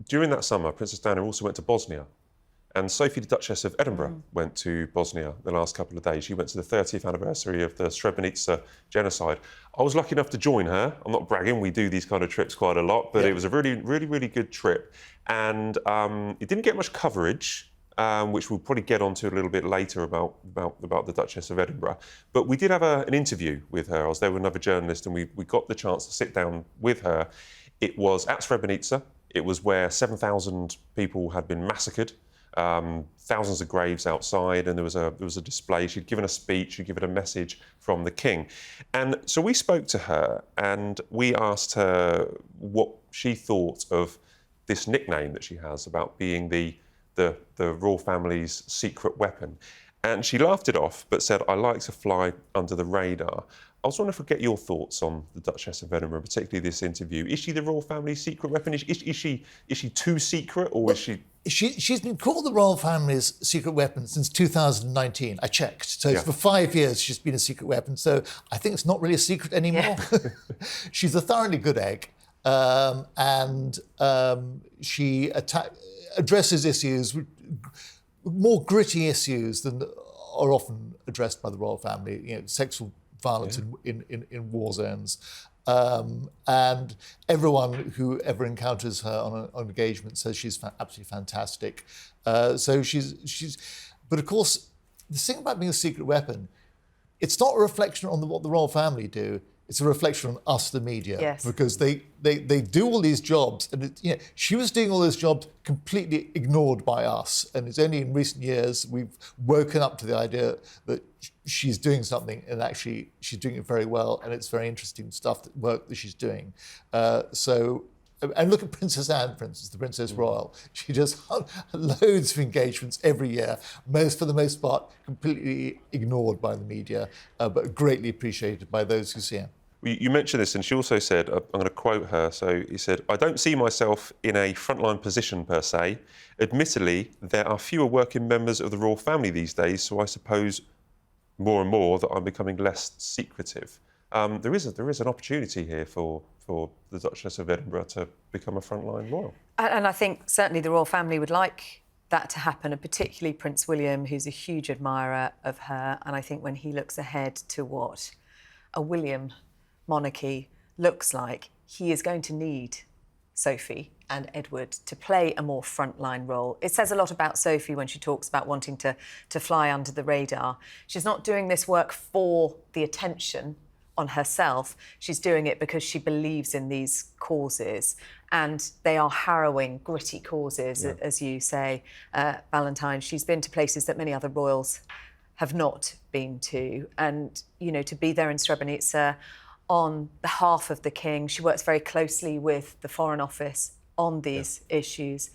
during that summer, Princess Diana also went to Bosnia. And Sophie, the Duchess of Edinburgh, went to Bosnia the last couple of days. She went to the 30th anniversary of the Srebrenica genocide. I was lucky enough to join her. I'm not bragging, we do these kind of trips quite a lot, but it was a really good trip. And it didn't get much coverage, which we'll probably get onto a little bit later about the Duchess of Edinburgh. But we did have an interview with her. I was there with another journalist, and we got the chance to sit down with her. It was at Srebrenica. It was where 7,000 people had been massacred. Thousands of graves outside, and there was a display. She'd given a speech, she'd given a message from the king. And so we spoke to her and we asked her what she thought of this nickname that she has about being the royal family's secret weapon. And she laughed it off, but said, "I like to fly under the radar." I was wondering if I could get your thoughts on the Duchess of Edinburgh, particularly this interview. Is she the royal family's secret weapon? Is she too secret, or is she... She's been called the royal family's secret weapon since 2019. I checked. So for 5 years, she's been a secret weapon. So I think it's not really a secret anymore. Yeah. She's a thoroughly good egg. And she addresses issues, more gritty issues than are often addressed by the royal family. You know, sexual violence in war zones. And everyone who ever encounters her on engagement says she's absolutely fantastic. So she's, but of course, the thing about being a secret weapon, it's not a reflection on what the royal family do. It's a reflection on us, the media, yes. Because they do all these jobs, and she was doing all those jobs completely ignored by us. And it's only in recent years we've woken up to the idea that she's doing something, and actually she's doing it very well, and it's very interesting work that she's doing. And look at Princess Anne, for instance, the Princess Royal. She does loads of engagements every year, for the most part, completely ignored by the media, but greatly appreciated by those who see her. You mentioned this, and she also said, I'm going to quote her, so he said, "I don't see myself in a frontline position per se. Admittedly, there are fewer working members of the royal family these days, so I suppose more and more that I'm becoming less secretive." There is an opportunity here for the Duchess of Edinburgh to become a frontline royal. And I think certainly the royal family would like that to happen, and particularly Prince William, who's a huge admirer of her. And I think when he looks ahead to what a William monarchy looks like, he is going to need Sophie and Edward to play a more frontline role. It says a lot about Sophie when she talks about wanting to fly under the radar. She's not doing this work for the attention on herself. She's doing it because she believes in these causes, and they are harrowing, gritty causes, as you say, Valentine. She's been to places that many other royals have not been to, and, you know, to be there in Srebrenica on behalf of the king. She works very closely with the Foreign Office on these issues.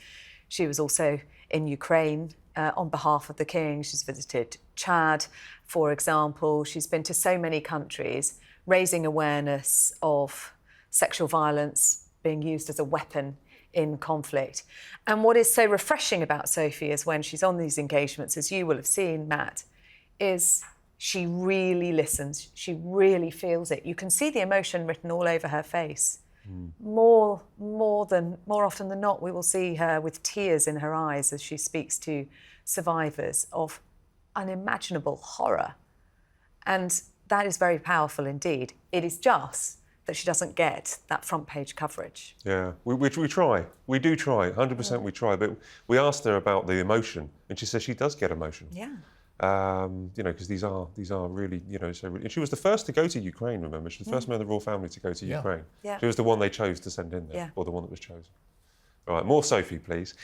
She was also in Ukraine on behalf of the king. She's visited Chad, for example. She's been to so many countries, raising awareness of sexual violence being used as a weapon in conflict. And what is so refreshing about Sophie is when she's on these engagements, as you will have seen, Matt, is she really listens. She really feels it. You can see the emotion written all over her face. More often than not, we will see her with tears in her eyes as she speaks to survivors of unimaginable horror. And that is very powerful indeed. It is just that she doesn't get that front page coverage. Yeah, we try. We do try, 100% we try. But we asked her about the emotion, and she says she does get emotion. Yeah. You know, because these are really, you know, so really, and she was the first to go to Ukraine, remember? She was the first member of the royal family to go to Ukraine. Yeah. She was the one they chose to send in there, or the one that was chosen. All right, more Sophie, please.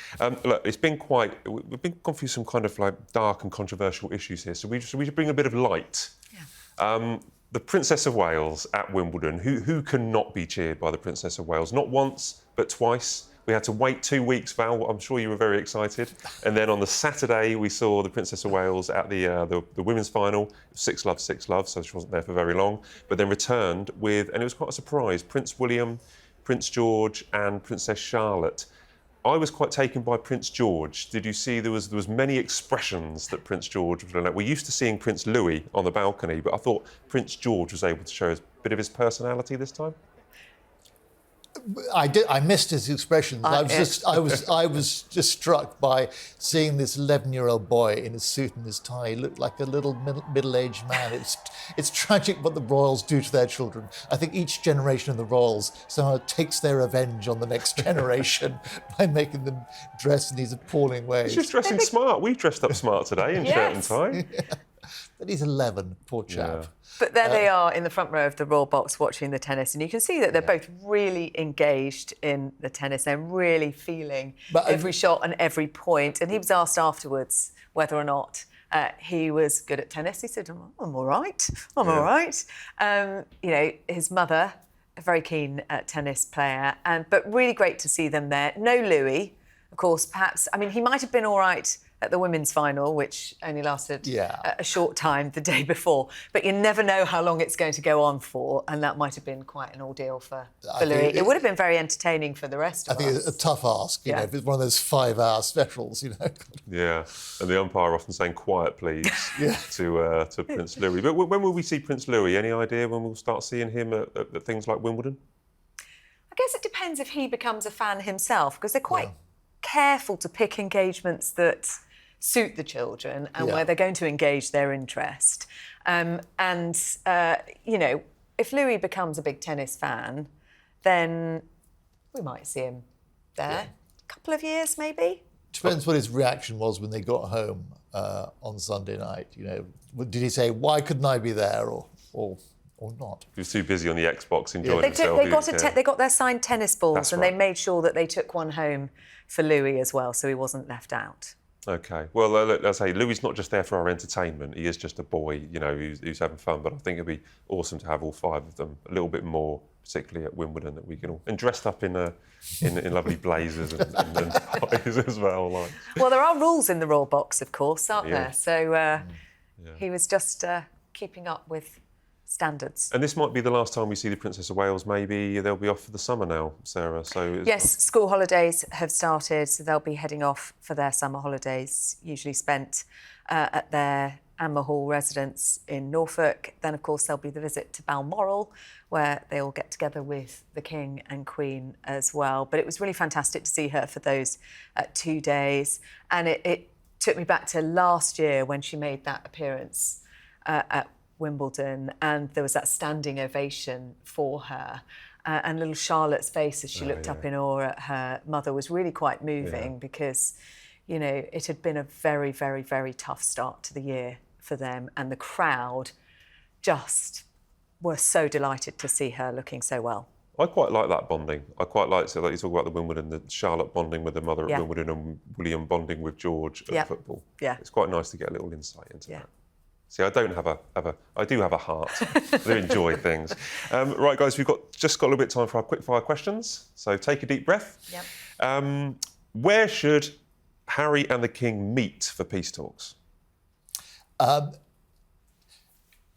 Look, we've gone through some kind of like dark and controversial issues here, so we should bring a bit of light. Yeah. The Princess of Wales at Wimbledon. Who cannot be cheered by the Princess of Wales? Not once, but twice. We had to wait 2 weeks, Val. I'm sure you were very excited. And then on the Saturday, we saw the Princess of Wales at the women's final. 6-love, 6-love, so she wasn't there for very long. But then returned with, and it was quite a surprise, Prince William, Prince George and Princess Charlotte. I was quite taken by Prince George. Did you see there was many expressions that Prince George was like? We're used to seeing Prince Louis on the balcony, but I thought Prince George was able to show a bit of his personality this time. I missed his expressions. I was just struck by seeing this 11-year-old boy in his suit and his tie. He looked like a little middle-aged man. It's tragic what the royals do to their children. I think each generation of the royals somehow takes their revenge on the next generation by making them dress in these appalling ways. He's just dressing smart. We've dressed up smart today in shirt and tie. But he's 11, poor chap. Yeah. But there they are in the front row of the royal box watching the tennis, and you can see that they're both really engaged in the tennis. They're really feeling every shot and every point. And he was asked afterwards whether or not he was good at tennis. He said, I'm all right. I'm all right. You know, his mother, a very keen tennis player, but really great to see them there. No Louis, of course, perhaps. I mean, he might have been all right at the women's final, which only lasted a short time the day before. But you never know how long it's going to go on for, and that might have been quite an ordeal for Louis. It would have been very entertaining for the rest of us. I think it's a tough ask, you know, if it's one of those 5-hour specials, you know. Yeah, and the umpire often saying quiet please to Prince Louis. But when will we see Prince Louis? Any idea when we'll start seeing him at things like Wimbledon? I guess it depends if he becomes a fan himself, because they're quite careful to pick engagements that suit the children and where they're going to engage their interest. You know, if Louis becomes a big tennis fan, then we might see him there. A couple of years, maybe. Depends what his reaction was when they got home on Sunday night. You know, did he say, "Why couldn't I be there," or not? He was too busy on the Xbox enjoying himself. They got their signed tennis balls. That's and they made sure that they took one home for Louis as well, so he wasn't left out. OK. Well, look, let's say Louis is not just there for our entertainment. He is just a boy, you know, who's having fun. But I think it'd be awesome to have all 5 of them a little bit more, particularly at Wimbledon, that we can all... And dressed up in lovely blazers and ties as well. Like. Well, there are rules in the royal box, of course, aren't there? So he was just keeping up with standards. And this might be the last time we see the Princess of Wales. Maybe they'll be off for the summer now, Sarah. So yes, school holidays have started, so they'll be heading off for their summer holidays, usually spent at their Anmer Hall residence in Norfolk. Then, of course, there'll be the visit to Balmoral, where they all get together with the King and Queen as well. But it was really fantastic to see her for those 2 days. And it took me back to last year when she made that appearance at Wimbledon, and there was that standing ovation for her. And little Charlotte's face as she looked up in awe at her mother was really quite moving because, you know, it had been a very, very, very tough start to the year for them, and the crowd just were so delighted to see her looking so well. I quite like that bonding. I quite like, so like you talk about the Wimbledon, the Charlotte bonding with her mother at Wimbledon and William bonding with George at football. Yeah. It's quite nice to get a little insight into that. See, I do have a heart. I do enjoy things. Right, guys, we've just got a little bit of time for our quick-fire questions. So take a deep breath. Yep. Where should Harry and the King meet for peace talks?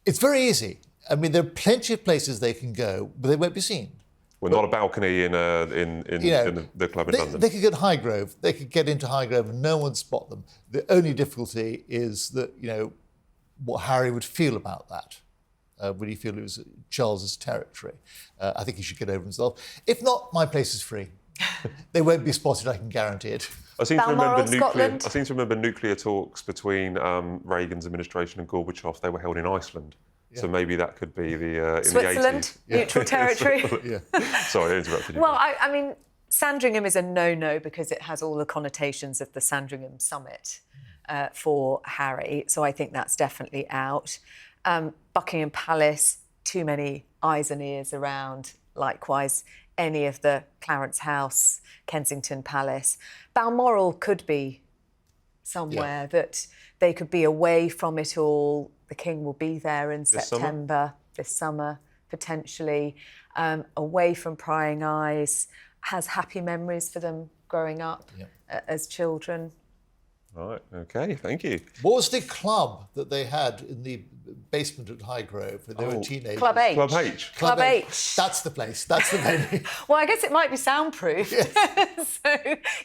It's very easy. I mean, there are plenty of places they can go, but they won't be seen. Well, not a balcony in the club in London. They could get Highgrove. They could get into Highgrove and no one spot them. The only difficulty is that, you know, what Harry would feel about that. Would he feel it was Charles's territory? I think he should get over himself. If not, my place is free. They won't be spotted, I can guarantee it. I seem to remember nuclear talks between Reagan's administration and Gorbachev. They were held in Iceland. Yeah. So maybe that could be the Switzerland, in the 80s. neutral territory. Sorry, I interrupted you. Well, I mean, Sandringham is a no-no because it has all the connotations of the Sandringham summit for Harry. So I think that's definitely out. Buckingham Palace, too many eyes and ears around. Likewise, any of the Clarence House, Kensington Palace. Balmoral could be somewhere that they could be away from it all. The King will be there in September, this summer, potentially. Away from prying eyes, has happy memories for them growing up as children. Right, OK, thank you. What was the club that they had in the basement at Highgrove when they were teenagers? Club H. Club H. Club H. That's the place, that's the venue. Well, I guess it might be soundproofed, so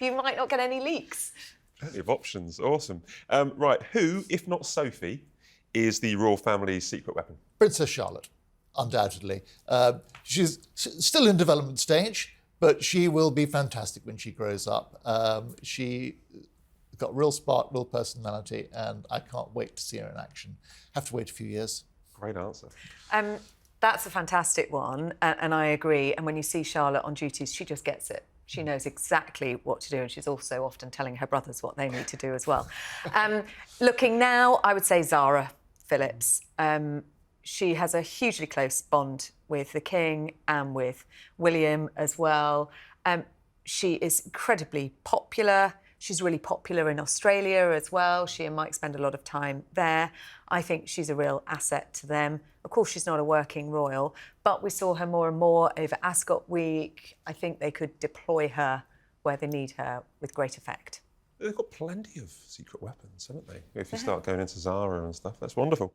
you might not get any leaks. Plenty of options, awesome. Right, who, if not Sophie, is the royal family's secret weapon? Princess Charlotte, undoubtedly. She's still in development stage, But she will be fantastic when she grows up. She got real spark, real personality, and I can't wait to see her in action. Have to wait a few years. Great answer. That's a fantastic one, and I agree. And when you see Charlotte on duties, she just gets it. She knows exactly what to do, and she's also often telling her brothers what they need to do as well. Looking now, I would say Zara Phillips. She has a hugely close bond with the King and with William as well. She is incredibly popular. She's really popular in Australia as well. She and Mike spend a lot of time there. I think she's a real asset to them. Of course, she's not a working royal, but we saw her more and more over Ascot Week. I think they could deploy her where they need her with great effect. They've got plenty of secret weapons, haven't they? If you start going into Zara and stuff, that's wonderful.